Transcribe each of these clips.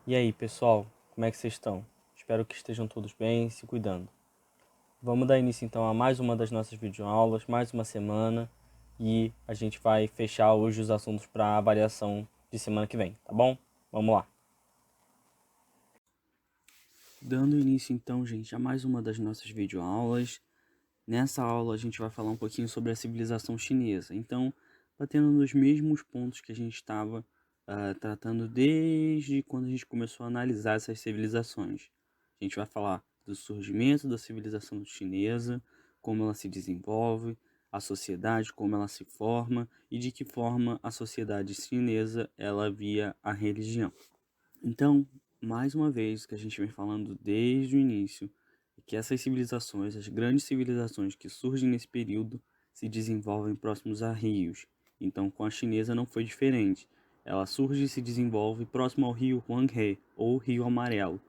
E aí, pessoal, como é que vocês estão? Espero que estejam todos bem, se cuidando. Vamos dar início então a mais uma das nossas videoaulas, mais uma semana, e a gente vai fechar hoje os assuntos para avaliação de semana que vem, tá bom? Vamos lá. Dando início então, gente, a mais uma das nossas videoaulas. Nessa aula a gente vai falar um pouquinho sobre a civilização chinesa. Então, batendo nos mesmos pontos que a gente estava tratando desde quando a gente começou a analisar essas civilizações. A gente vai falar do surgimento da civilização chinesa, como ela se desenvolve, a sociedade, como ela se forma e de que forma a sociedade chinesa ela via a religião. Então, mais uma vez, que a gente vem falando desde o início, é que essas civilizações, as grandes civilizações que surgem nesse período, se desenvolvem próximos a rios. Então, com a chinesa não foi diferente. Ela surge e se desenvolve próximo ao rio Huanghe, ou Rio Amarelo.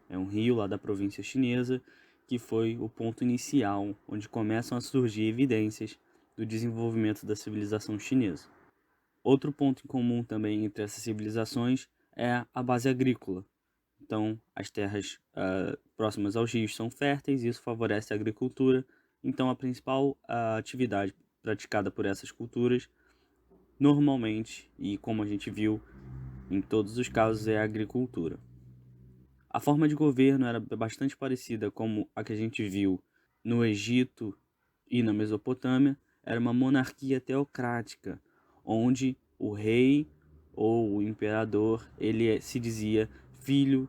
É um rio lá da província chinesa que foi o ponto inicial onde começam a surgir evidências do desenvolvimento da civilização chinesa. Outro ponto em comum também entre essas civilizações é a base agrícola. Então, as terras próximas aos rios são férteis e isso favorece a agricultura. Então, a principal atividade praticada por essas culturas, normalmente, e como a gente viu em todos os casos, é a agricultura. A forma de governo era bastante parecida com a que a gente viu no Egito e na Mesopotâmia. Era uma monarquia teocrática, onde o rei ou o imperador ele se dizia filho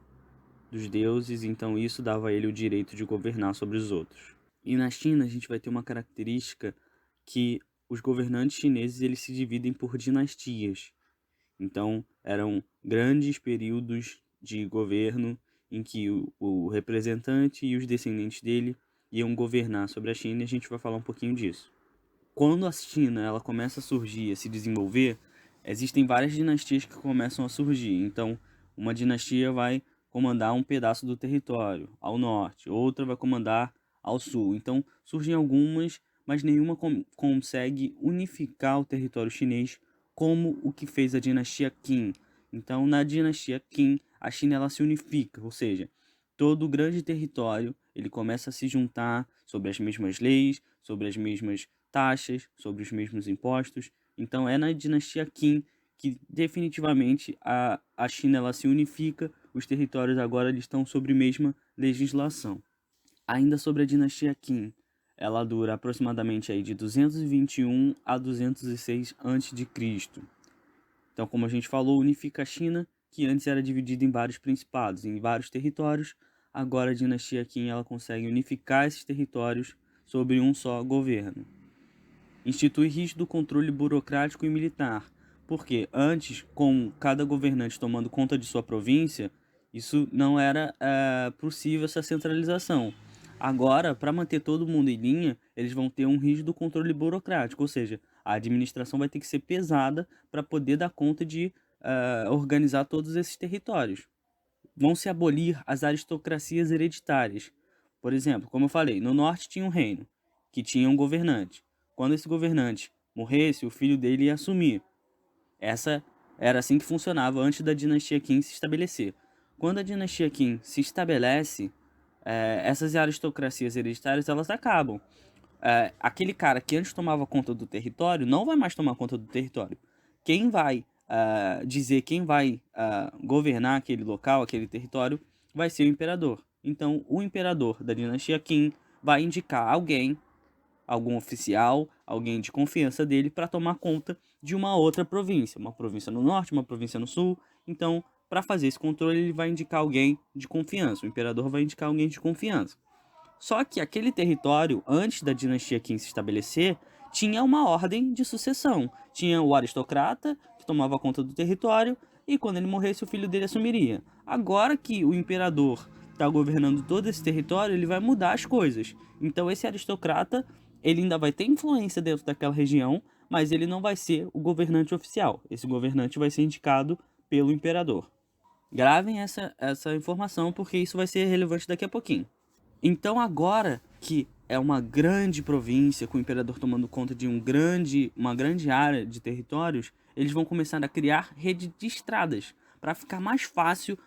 dos deuses, então isso dava a ele o direito de governar sobre os outros. E na China a gente vai ter uma característica que os governantes chineses eles se dividem por dinastias. Então eram grandes períodos de governo em que o representante e os descendentes dele iam governar sobre a China, e a gente vai falar um pouquinho disso. Quando a China ela começa a surgir, a se desenvolver, existem várias dinastias que começam a surgir. Então, uma dinastia vai comandar um pedaço do território ao norte, outra vai comandar ao sul. Então, surgem algumas, mas nenhuma consegue unificar o território chinês como o que fez a dinastia Qin. Então, na dinastia Qin, a China ela se unifica, ou seja, todo o grande território ele começa a se juntar sobre as mesmas leis, sobre as mesmas taxas, sobre os mesmos impostos. Então é na dinastia Qin que definitivamente a China ela se unifica, os territórios agora eles estão sobre a mesma legislação. Ainda sobre a dinastia Qin, ela dura aproximadamente aí de 221 a 206 a.C. Então, como a gente falou, unifica a China, que antes era dividida em vários principados, em vários territórios. Agora a dinastia Qin ela consegue unificar esses territórios sobre um só governo. Institui rígido controle burocrático e militar, porque antes, com cada governante tomando conta de sua província, isso não era possível essa centralização. Agora, para manter todo mundo em linha, eles vão ter um rígido controle burocrático, ou seja, a administração vai ter que ser pesada para poder dar conta de organizar todos esses territórios. Vão se abolir as aristocracias hereditárias. Por exemplo, como eu falei, no norte tinha um reino, que tinha um governante. Quando esse governante morresse, o filho dele ia assumir. Essa era assim que funcionava antes da dinastia Qin se estabelecer. Quando a dinastia Qin se estabelece, essas aristocracias hereditárias elas acabam. Aquele cara que antes tomava conta do território não vai mais tomar conta do território. Quem vai dizer quem vai governar aquele local, aquele território, vai ser o imperador. Então, o imperador da dinastia Qin vai indicar alguém, algum oficial, alguém de confiança dele, para tomar conta de uma outra província. Uma província no norte, uma província no sul. Então, para fazer esse controle, ele vai indicar alguém de confiança. O imperador vai indicar alguém de confiança. Só que aquele território, antes da dinastia Qin se estabelecer, tinha uma ordem de sucessão. Tinha o aristocrata, que tomava conta do território, e quando ele morresse, o filho dele assumiria. Agora que o imperador está governando todo esse território, ele vai mudar as coisas. Então esse aristocrata, ele ainda vai ter influência dentro daquela região, mas ele não vai ser o governante oficial. Esse governante vai ser indicado pelo imperador. Gravem essa informação, porque isso vai ser relevante daqui a pouquinho. Então agora que é uma grande província, com o imperador tomando conta de uma grande área de territórios, eles vão começar a criar rede de estradas, para ficar mais fácil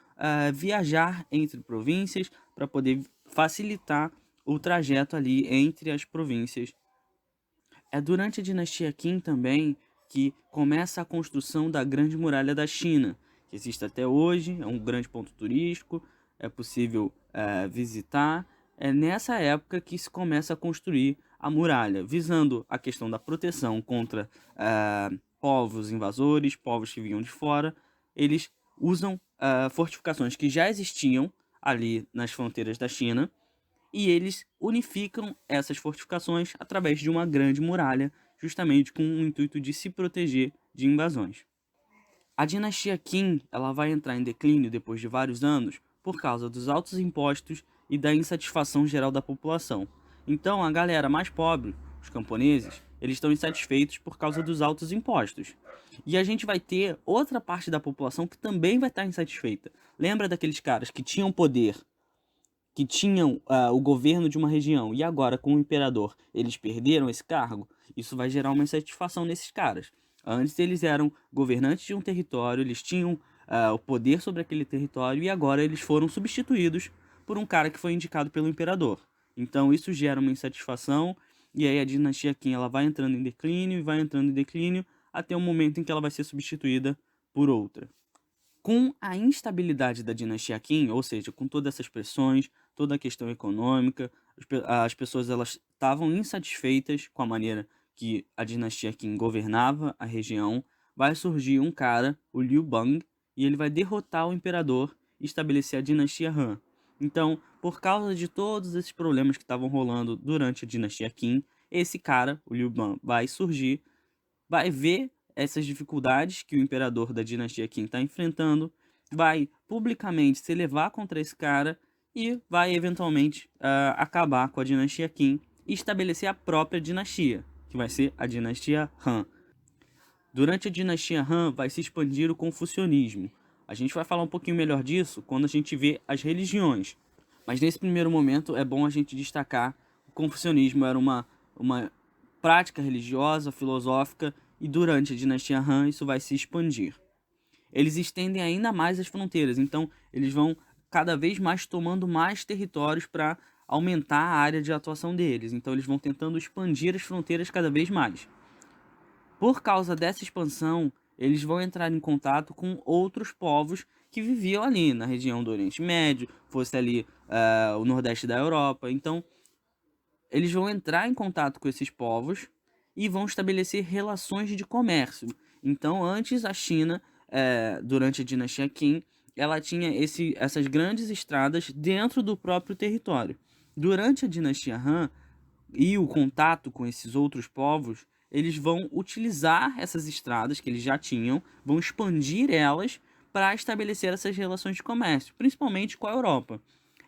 viajar entre províncias para poder facilitar o trajeto ali entre as províncias. É durante a dinastia Qin também que começa a construção da Grande Muralha da China, que existe até hoje, é um grande ponto turístico, é possível visitar. É nessa época que se começa a construir a muralha, visando a questão da proteção contra povos invasores, povos que vinham de fora. Eles usam fortificações que já existiam ali nas fronteiras da China, e eles unificam essas fortificações através de uma grande muralha, justamente com o intuito de se proteger de invasões. A dinastia Qin ela vai entrar em declínio depois de vários anos por causa dos altos impostos e da insatisfação geral da população. Então a galera mais pobre, os camponeses, eles estão insatisfeitos por causa dos altos impostos. E a gente vai ter outra parte da população que também vai estar insatisfeita. Lembra daqueles caras que tinham poder, que tinham o governo de uma região, e agora com o imperador eles perderam esse cargo? Isso vai gerar uma insatisfação nesses caras. Antes eles eram governantes de um território, eles tinham o poder sobre aquele território, e agora eles foram substituídos por um cara que foi indicado pelo imperador. Então isso gera uma insatisfação, e aí a dinastia Qin ela vai entrando em declínio, e vai entrando em declínio, até o momento em que ela vai ser substituída por outra. Com a instabilidade da dinastia Qin, ou seja, com todas essas pressões, toda a questão econômica, as pessoas elas estavam insatisfeitas com a maneira que a dinastia Qin governava a região. Vai surgir um cara, o Liu Bang, e ele vai derrotar o imperador e estabelecer a dinastia Han. Então, por causa de todos esses problemas que estavam rolando durante a dinastia Qin, esse cara, o Liu Bang, vai surgir, vai ver essas dificuldades que o imperador da dinastia Qin está enfrentando, vai publicamente se levar contra esse cara e vai eventualmente acabar com a dinastia Qin e estabelecer a própria dinastia, que vai ser a dinastia Han. Durante a dinastia Han vai se expandir o confucionismo. A gente vai falar um pouquinho melhor disso quando a gente vê as religiões. Mas nesse primeiro momento é bom a gente destacar que o confucionismo era uma prática religiosa, filosófica, e durante a dinastia Han isso vai se expandir. Eles estendem ainda mais as fronteiras, então eles vão cada vez mais tomando mais territórios para aumentar a área de atuação deles. Então eles vão tentando expandir as fronteiras cada vez mais. Por causa dessa expansão, eles vão entrar em contato com outros povos que viviam ali na região do Oriente Médio, fosse ali o Nordeste da Europa. Então eles vão entrar em contato com esses povos e vão estabelecer relações de comércio. Então, antes a China, durante a dinastia Qin, ela tinha essas grandes estradas dentro do próprio território. Durante a dinastia Han e o contato com esses outros povos, eles vão utilizar essas estradas que eles já tinham, vão expandir elas para estabelecer essas relações de comércio, principalmente com a Europa.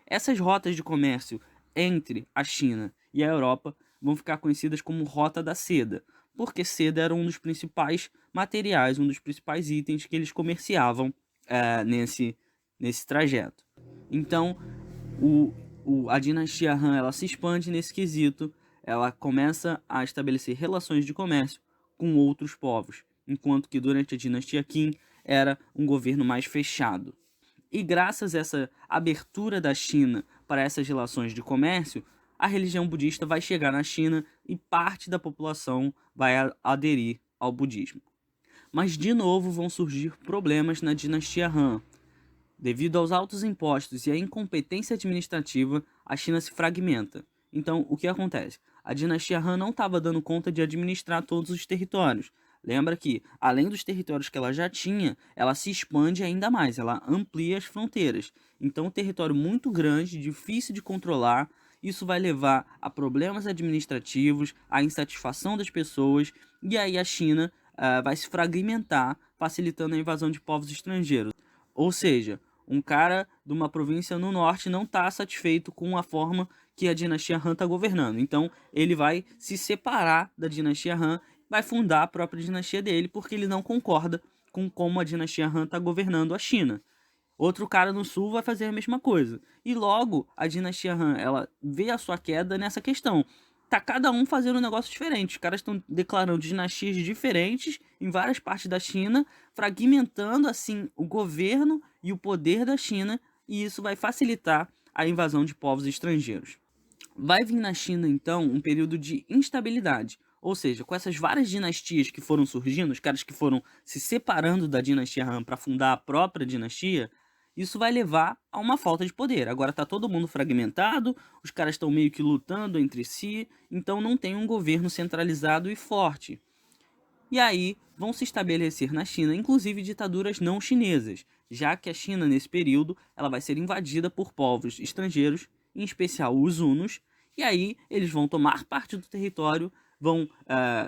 Essas rotas de comércio entre a China e a Europa vão ficar conhecidas como Rota da Seda, porque seda era um dos principais materiais, um dos principais itens que eles comerciavam nesse trajeto. Então, a dinastia Han ela se expande nesse quesito, ela começa a estabelecer relações de comércio com outros povos, enquanto que durante a dinastia Qin era um governo mais fechado. E graças a essa abertura da China para essas relações de comércio, a religião budista vai chegar na China e parte da população vai aderir ao budismo. Mas de novo vão surgir problemas na dinastia Han. Devido aos altos impostos e à incompetência administrativa, a China se fragmenta. Então, o que acontece? A dinastia Han não estava dando conta de administrar todos os territórios. Lembra que, além dos territórios que ela já tinha, ela se expande ainda mais, ela amplia as fronteiras. Então, um território muito grande, difícil de controlar, isso vai levar a problemas administrativos, à insatisfação das pessoas, e aí a China vai se fragmentar, facilitando a invasão de povos estrangeiros. Ou seja, um cara de uma província no norte não está satisfeito com a forma que a dinastia Han está governando. Então, ele vai se separar da dinastia Han, vai fundar a própria dinastia dele, porque ele não concorda com como a dinastia Han está governando a China. Outro cara no sul vai fazer a mesma coisa. E logo, a dinastia Han, ela vê a sua queda nessa questão. Tá cada um fazendo um negócio diferente. Os caras estão declarando dinastias diferentes em várias partes da China, fragmentando assim o governo e o poder da China, e isso vai facilitar a invasão de povos estrangeiros. Vai vir na China, então, um período de instabilidade, ou seja, com essas várias dinastias que foram surgindo, os caras que foram se separando da dinastia Han para fundar a própria dinastia, isso vai levar a uma falta de poder. Agora está todo mundo fragmentado, os caras estão meio que lutando entre si, então não tem um governo centralizado e forte. E aí vão se estabelecer na China, inclusive, ditaduras não chinesas, já que a China, nesse período, ela vai ser invadida por povos estrangeiros, em especial os hunos, e aí eles vão tomar parte do território, vão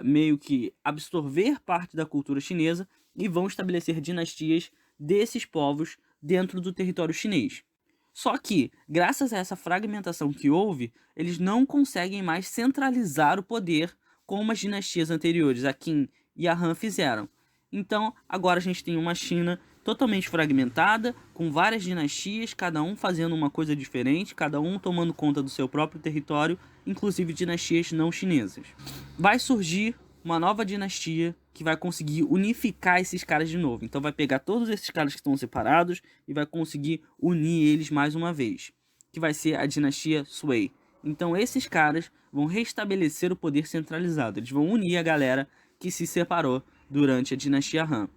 meio que absorver parte da cultura chinesa e vão estabelecer dinastias desses povos dentro do território chinês. Só que, graças a essa fragmentação que houve, eles não conseguem mais centralizar o poder como as dinastias anteriores, a Qin e a Han, fizeram. Então, agora a gente tem uma China totalmente fragmentada, com várias dinastias, cada um fazendo uma coisa diferente, cada um tomando conta do seu próprio território, inclusive dinastias não chinesas. Vai surgir uma nova dinastia que vai conseguir unificar esses caras de novo. Então vai pegar todos esses caras que estão separados e vai conseguir unir eles mais uma vez, que vai ser a dinastia Sui. Então esses caras vão restabelecer o poder centralizado. Eles vão unir a galera que se separou durante a dinastia Han.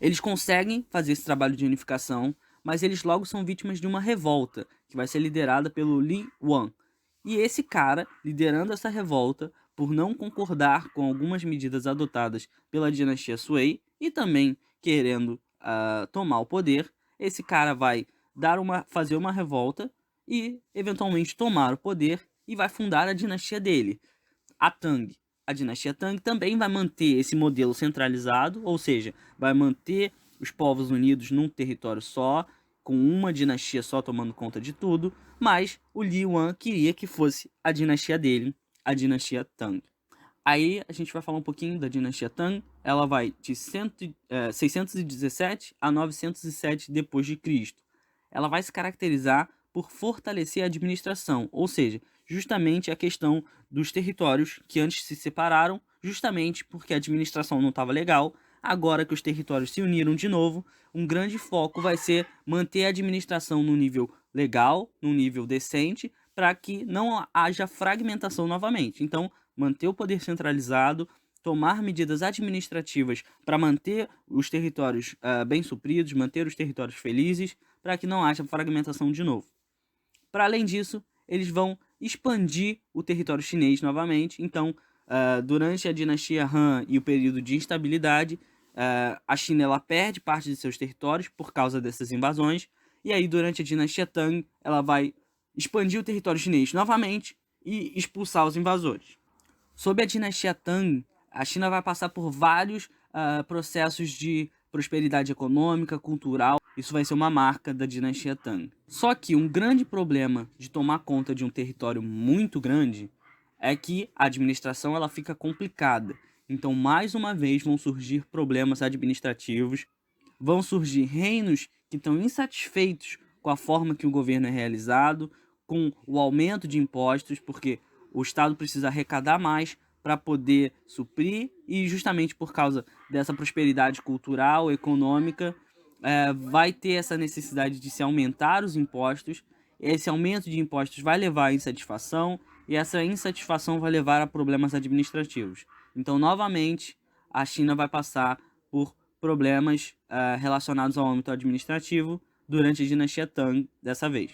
Eles conseguem fazer esse trabalho de unificação, mas eles logo são vítimas de uma revolta, que vai ser liderada pelo Li Wan. E esse cara, liderando essa revolta, por não concordar com algumas medidas adotadas pela dinastia Sui e também querendo tomar o poder, esse cara vai fazer uma revolta e eventualmente tomar o poder e vai fundar a dinastia dele, a Tang. A dinastia Tang também vai manter esse modelo centralizado, ou seja, vai manter os povos unidos num território só, com uma dinastia só tomando conta de tudo, mas o Li Wan queria que fosse a dinastia dele, a dinastia Tang. Aí a gente vai falar um pouquinho da dinastia Tang. Ela vai de 617 a 907 d.C. Ela vai se caracterizar por fortalecer a administração, ou seja, justamente a questão dos territórios que antes se separaram, justamente porque a administração não estava legal. Agora que os territórios se uniram de novo, um grande foco vai ser manter a administração no nível legal, no nível decente, para que não haja fragmentação novamente. Então, manter o poder centralizado, tomar medidas administrativas para manter os territórios bem supridos, manter os territórios felizes, para que não haja fragmentação de novo. Para além disso, eles vão expandir o território chinês novamente. Então, durante a dinastia Han e o período de instabilidade, a China ela perde parte de seus territórios por causa dessas invasões. E aí, durante a dinastia Tang, ela vai expandir o território chinês novamente e expulsar os invasores. Sob a dinastia Tang, a China vai passar por vários processos de prosperidade econômica, cultural. Isso vai ser uma marca da dinastia Tang. Só que um grande problema de tomar conta de um território muito grande é que a administração ela fica complicada. Então, mais uma vez, vão surgir problemas administrativos, vão surgir reinos que estão insatisfeitos com a forma que o governo é realizado, com o aumento de impostos, porque o Estado precisa arrecadar mais para poder suprir, e justamente por causa dessa prosperidade cultural, econômica, vai ter essa necessidade de se aumentar os impostos. Esse aumento de impostos vai levar à insatisfação, e essa insatisfação vai levar a problemas administrativos. Então, novamente, a China vai passar por problemas relacionados ao âmbito administrativo durante a dinastia Tang dessa vez.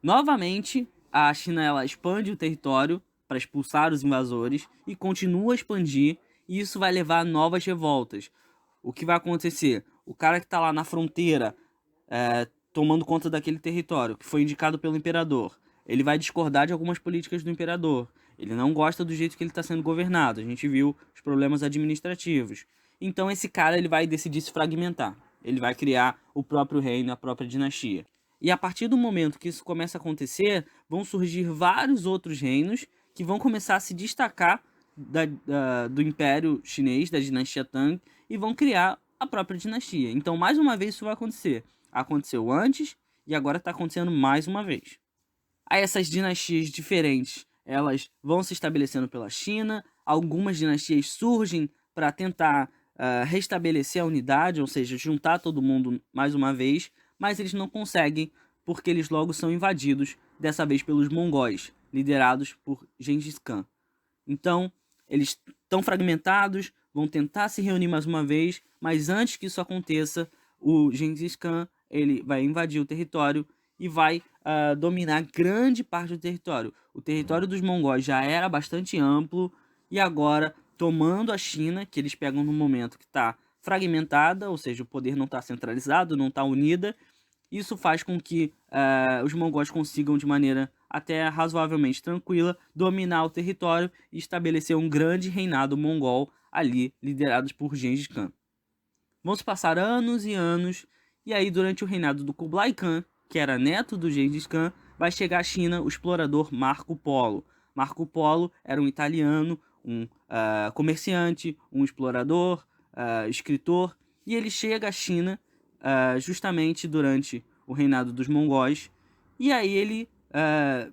Novamente, a China ela expande o território para expulsar os invasores e continua a expandir, e isso vai levar a novas revoltas. O que vai acontecer? O cara que está lá na fronteira, tomando conta daquele território, que foi indicado pelo imperador, ele vai discordar de algumas políticas do imperador. Ele não gosta do jeito que ele está sendo governado. A gente viu os problemas administrativos. Então esse cara ele vai decidir se fragmentar. Ele vai criar o próprio reino, a própria dinastia. E a partir do momento que isso começa a acontecer, vão surgir vários outros reinos que vão começar a se destacar do Império Chinês, da dinastia Tang, e vão criar a própria dinastia. Então, mais uma vez, isso vai acontecer. Aconteceu antes e agora está acontecendo mais uma vez. Aí essas dinastias diferentes, elas vão se estabelecendo pela China. Algumas dinastias surgem para tentar restabelecer a unidade, ou seja, juntar todo mundo mais uma vez. mas eles não conseguem porque eles logo são invadidos, dessa vez pelos mongóis, liderados por Gengis Khan. Então, eles estão fragmentados, vão tentar se reunir mais uma vez, mas antes que isso aconteça, o Gengis Khan ele vai invadir o território e vai dominar grande parte do território. O território dos mongóis já era bastante amplo e agora, tomando a China, que eles pegam no momento que está fragmentada, ou seja, o poder não está centralizado, não está unida, isso faz com que os mongóis consigam, de maneira até razoavelmente tranquila, dominar o território e estabelecer um grande reinado mongol ali, liderados por Gengis Khan. Vão se passar anos e anos, e aí durante o reinado do Kublai Khan, que era neto do Gengis Khan, vai chegar à China o explorador Marco Polo. Marco Polo era um italiano, um comerciante, um explorador, escritor, e ele chega à China justamente durante o reinado dos mongóis, e aí ele,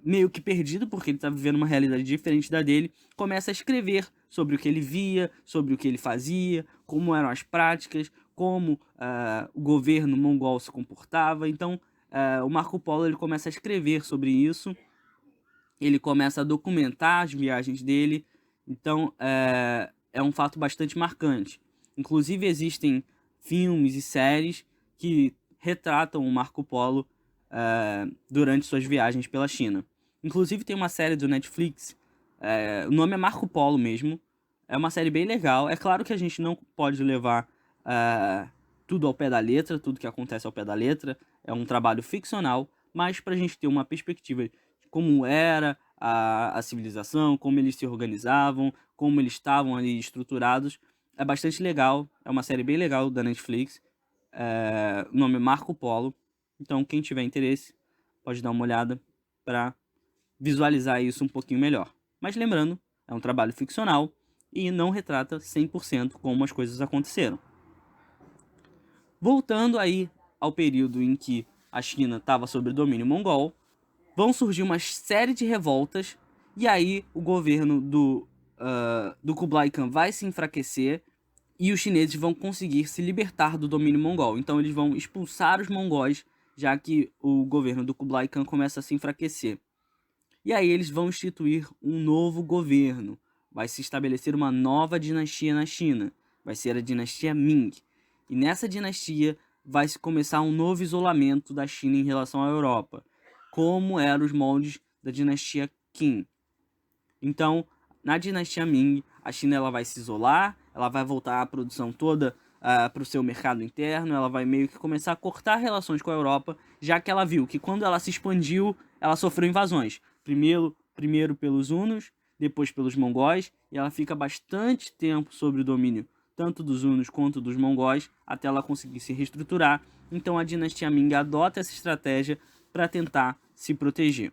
meio que perdido, porque ele está vivendo uma realidade diferente da dele, começa a escrever sobre o que ele via, sobre o que ele fazia, como eram as práticas, como o governo mongol se comportava. Então, o Marco Polo ele começa a escrever sobre isso, ele começa a documentar as viagens dele, então é um fato bastante marcante. Inclusive existem filmes e séries que retratam o Marco Polo durante suas viagens pela China. Inclusive tem uma série do Netflix, o nome é Marco Polo mesmo, é uma série bem legal. É claro que a gente não pode levar tudo ao pé da letra, tudo que acontece ao pé da letra, é um trabalho ficcional, mas para a gente ter uma perspectiva de como era a civilização, como eles se organizavam, como eles estavam ali estruturados, é bastante legal, é uma série bem legal da Netflix, o nome é Marco Polo, então quem tiver interesse pode dar uma olhada para visualizar isso um pouquinho melhor. Mas lembrando, é um trabalho ficcional e não retrata 100% como as coisas aconteceram. Voltando aí ao período em que a China estava sob o domínio mongol, vão surgir uma série de revoltas e aí o governo do Kublai Khan vai se enfraquecer e os chineses vão conseguir se libertar do domínio mongol. Então eles vão expulsar os mongóis, já que o governo do Kublai Khan começa a se enfraquecer. E aí eles vão instituir um novo governo. Vai se estabelecer uma nova dinastia na China. Vai ser a dinastia Ming. E nessa dinastia vai se começar um novo isolamento da China em relação à Europa, como eram os moldes da dinastia Qin. Então, na dinastia Ming, a China ela vai se isolar, ela vai voltar a produção toda para o seu mercado interno, ela vai meio que começar a cortar relações com a Europa, já que ela viu que quando ela se expandiu, ela sofreu invasões. Primeiro pelos hunos, depois pelos mongóis, e ela fica bastante tempo sob o domínio tanto dos hunos quanto dos mongóis, até ela conseguir se reestruturar. Então a dinastia Ming adota essa estratégia para tentar se proteger.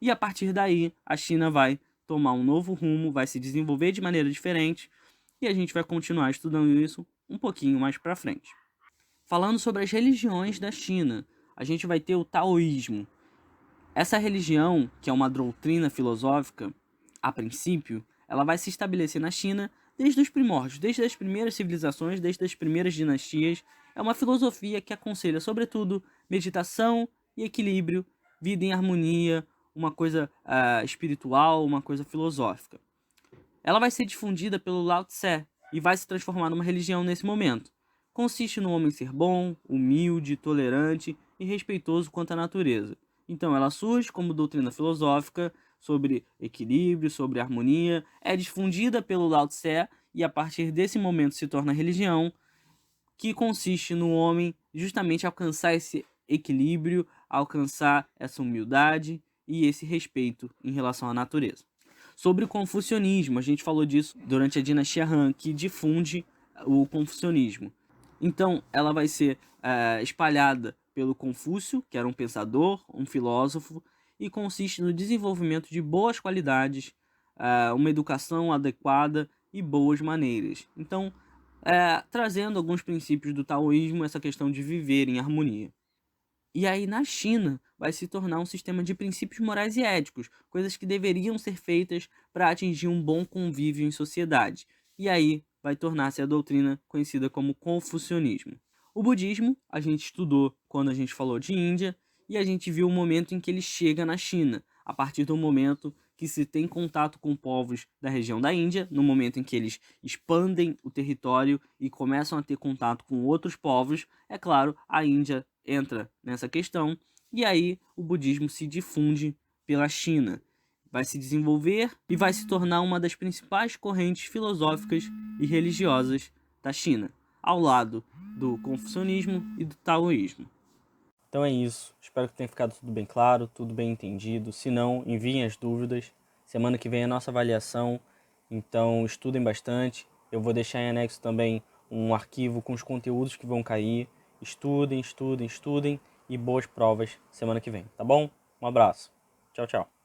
E a partir daí, a China vai tomar um novo rumo, vai se desenvolver de maneira diferente, e a gente vai continuar estudando isso um pouquinho mais para frente. Falando sobre as religiões da China, a gente vai ter o taoísmo. Essa religião, que é uma doutrina filosófica, a princípio, ela vai se estabelecer na China desde os primórdios, desde as primeiras civilizações, desde as primeiras dinastias. É uma filosofia que aconselha, sobretudo, meditação e equilíbrio, vida em harmonia, uma coisa espiritual, uma coisa filosófica. Ela vai ser difundida pelo Lao Tse e vai se transformar numa religião nesse momento. Consiste no homem ser bom, humilde, tolerante e respeitoso quanto à natureza. Então ela surge como doutrina filosófica sobre equilíbrio, sobre harmonia, é difundida pelo Lao Tse e a partir desse momento se torna religião, que consiste no homem justamente alcançar esse equilíbrio, alcançar essa humildade e esse respeito em relação à natureza. Sobre o confucionismo, a gente falou disso durante a dinastia Han, que difunde o confucionismo. Então, ela vai ser espalhada pelo Confúcio, que era um pensador, um filósofo, e consiste no desenvolvimento de boas qualidades, uma educação adequada e boas maneiras. Então, trazendo alguns princípios do taoísmo, essa questão de viver em harmonia. E aí, na China, vai se tornar um sistema de princípios morais e éticos, coisas que deveriam ser feitas para atingir um bom convívio em sociedade. E aí vai tornar-se a doutrina conhecida como confucionismo. O budismo a gente estudou quando a gente falou de Índia e a gente viu o momento em que ele chega na China, a partir do momento que se tem contato com povos da região da Índia, no momento em que eles expandem o território e começam a ter contato com outros povos, é claro, a Índia entra nessa questão e aí o budismo se difunde pela China, vai se desenvolver e vai se tornar uma das principais correntes filosóficas e religiosas da China, ao lado do confucionismo e do taoísmo. Então é isso, espero que tenha ficado tudo bem claro, tudo bem entendido. Se não, enviem as dúvidas. Semana que vem é a nossa avaliação, então estudem bastante. Eu vou deixar em anexo também um arquivo com os conteúdos que vão cair. Estudem, estudem, estudem e boas provas semana que vem, tá bom? Um abraço. Tchau, tchau.